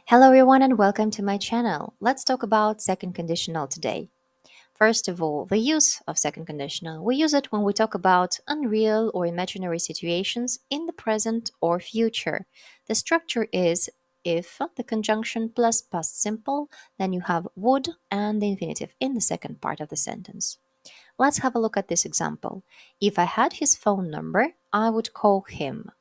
Hello everyone and welcome to my channel. Let's talk about second conditional today. First of all, the use of second conditional. We use it when we talk about unreal or imaginary situations in the present or future. The structure is if the conjunction plus past simple, then you have would and the infinitive in the second part of the sentence. Let's have a look at this example. If I had his phone number, I would call him.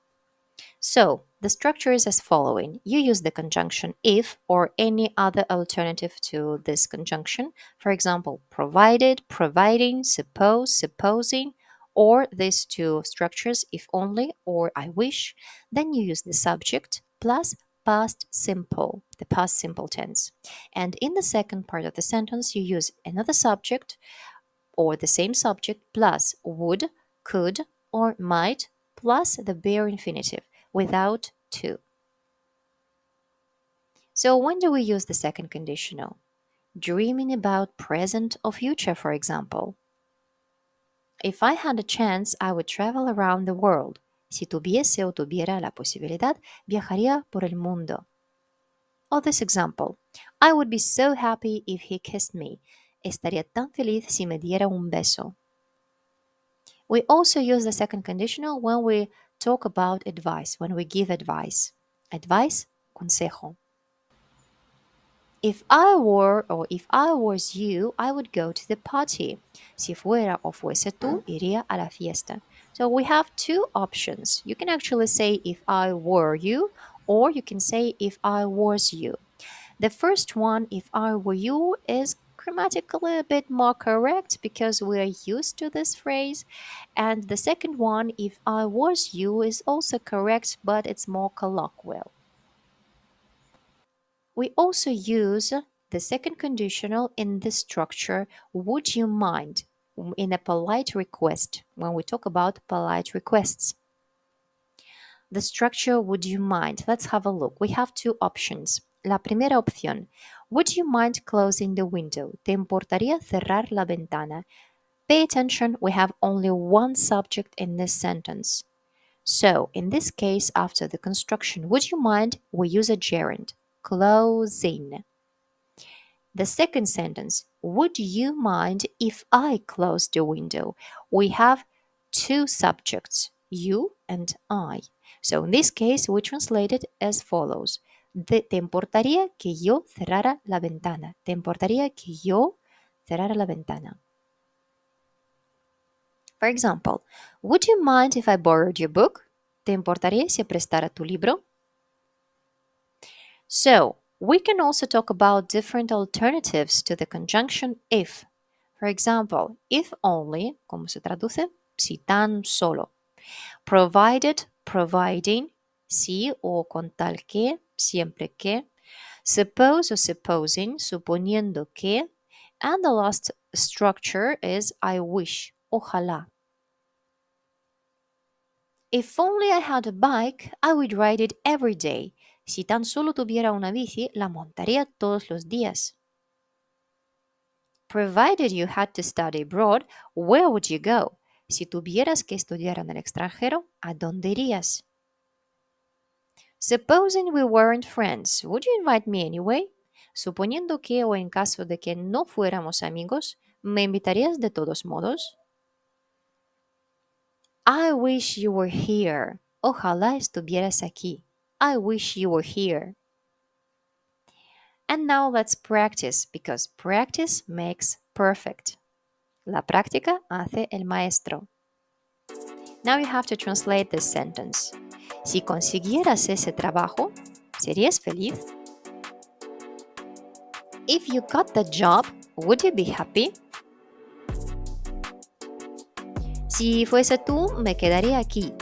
So, the structure is as following. You use the conjunction if or any other alternative to this conjunction. For example, provided, providing, suppose, supposing, or these two structures if only or I wish. Then you use the subject plus past simple, the past simple tense. And in the second part of the sentence, you use another subject or the same subject plus would, could, or might plus the bare infinitive without to. So when do we use the second conditional? Dreaming about present or future, for example. If I had a chance, I would travel around the world. Si tuviese o tuviera la posibilidad, viajaría por el mundo. Or this example. I would be so happy if he kissed me. Estaría tan feliz si me diera un beso. We also use the second conditional when we talk about advice, when we give advice. Advice, consejo. If I were or if I was you, I would go to the party. Si fuera o fuese tú, iría a la fiesta. So we have two options. You can actually say if I were you, or you can say if I was you. The first one, if I were you, is grammatically a bit more correct because we are used to this phrase. And the second one, if I was you, is also correct, but it's more colloquial. We also use the second conditional in this structure, would you mind, in a polite request, when we talk about polite requests. The structure, would you mind? Let's have a look. We have two options. La primera opción, would you mind closing the window? ¿Te importaría cerrar la ventana? Pay attention, we have only one subject in this sentence. So, in this case, after the construction, would you mind, we use a gerund, closing. The second sentence, would you mind if I closed the window? We have two subjects, you and I. So in this case, we translate it as follows. ¿Te importaría que yo cerrara la ventana? ¿Te importaría que yo cerrara la ventana? For example, would you mind if I borrowed your book? ¿Te importaría si prestara tu libro? So, we can also talk about different alternatives to the conjunction if. For example, if only, ¿cómo se traduce? Si tan solo. Provided, providing, si o con tal que, siempre que. Suppose or supposing, suponiendo que. And the last structure is I wish, ojalá. If only I had a bike, I would ride it every day. Si tan solo tuviera una bici, la montaría todos los días. Provided you had to study abroad, where would you go? Si tuvieras que estudiar en el extranjero, ¿a dónde irías? Supposing we weren't friends, would you invite me anyway? Suponiendo que o en caso de que no fuéramos amigos, ¿me invitarías de todos modos? I wish you were here. Ojalá estuvieras aquí. I wish you were here. And now let's practice because practice makes perfect. La práctica hace el maestro. Now you have to translate this sentence. Si consiguieras ese trabajo, ¿serías feliz? If you got the job, would you be happy? Si fuese tú, me quedaría aquí.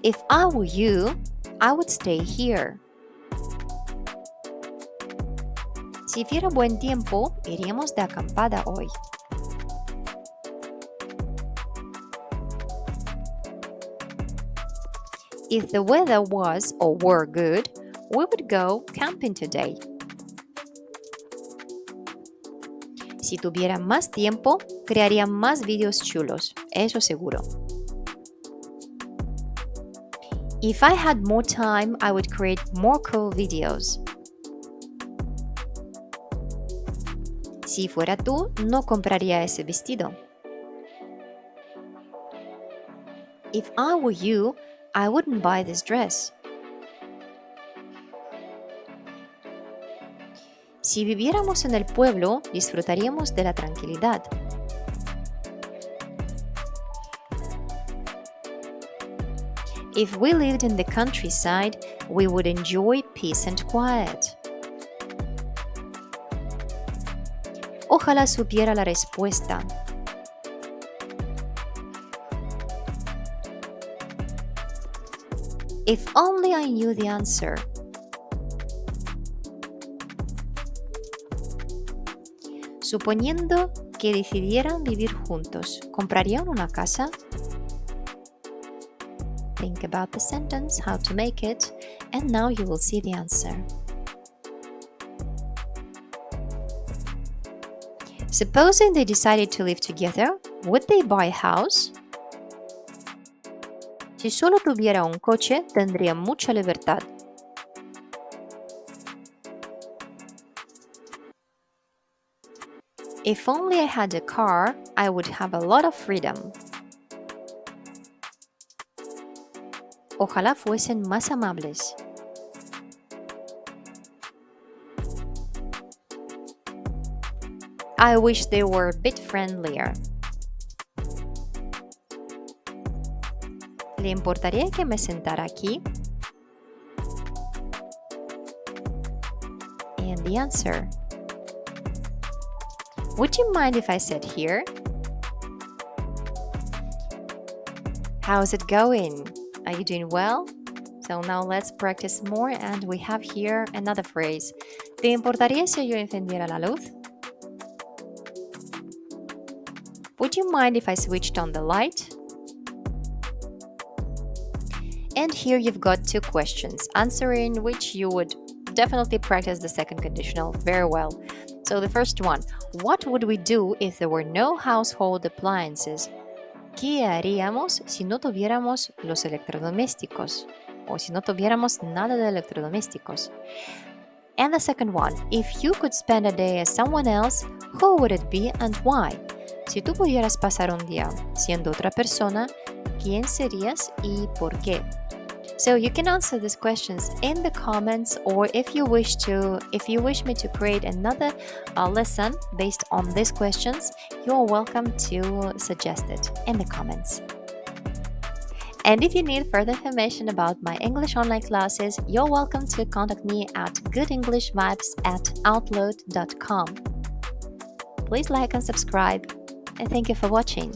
If I were you, I would stay here. Si hiciera buen tiempo, iríamos de acampada hoy. If the weather was or were good, we would go camping today. Si tuviera más tiempo, crearía más vídeos chulos, eso seguro. If I had more time, I would create more cool videos. Si fuera tú, no compraría ese vestido. If I were you, I wouldn't buy this dress. Si viviéramos en el pueblo, disfrutaríamos de la tranquilidad. If we lived in the countryside, we would enjoy peace and quiet. Ojalá supiera la respuesta. If only I knew the answer. Suponiendo que decidieran vivir juntos, ¿comprarían una casa? Think about the sentence, how to make it, and now you will see the answer. Supposing they decided to live together, would they buy a house? Si solo tuviera un coche, tendría mucha libertad. If only I had a car, I would have a lot of freedom. Ojalá fuesen más amables. I wish they were a bit friendlier. ¿Le importaría que me sentara aquí? And the answer. Would you mind if I sat here? How's it going? Are you doing well? So now let's practice more, and we have here another phrase. ¿Te importaría si yo encendiera la luz? Would you mind if I switched on the light? And here you've got two questions, answering which you would definitely practice the second conditional very well. So the first one, what would we do if there were no household appliances? ¿Qué haríamos si no tuviéramos los electrodomésticos? O si no tuviéramos nada de electrodomésticos. And the second one, if you could spend a day as someone else, who would it be and why? Si tú pudieras pasar un día siendo otra persona, ¿quién serías y por qué? So you can answer these questions in the comments, or if you wish me to create another lesson based on these questions, you're welcome to suggest it in the comments. And if you need further information about my English online classes, you're welcome to contact me at goodenglishvibes@outlook.com. Please like and subscribe, and thank you for watching.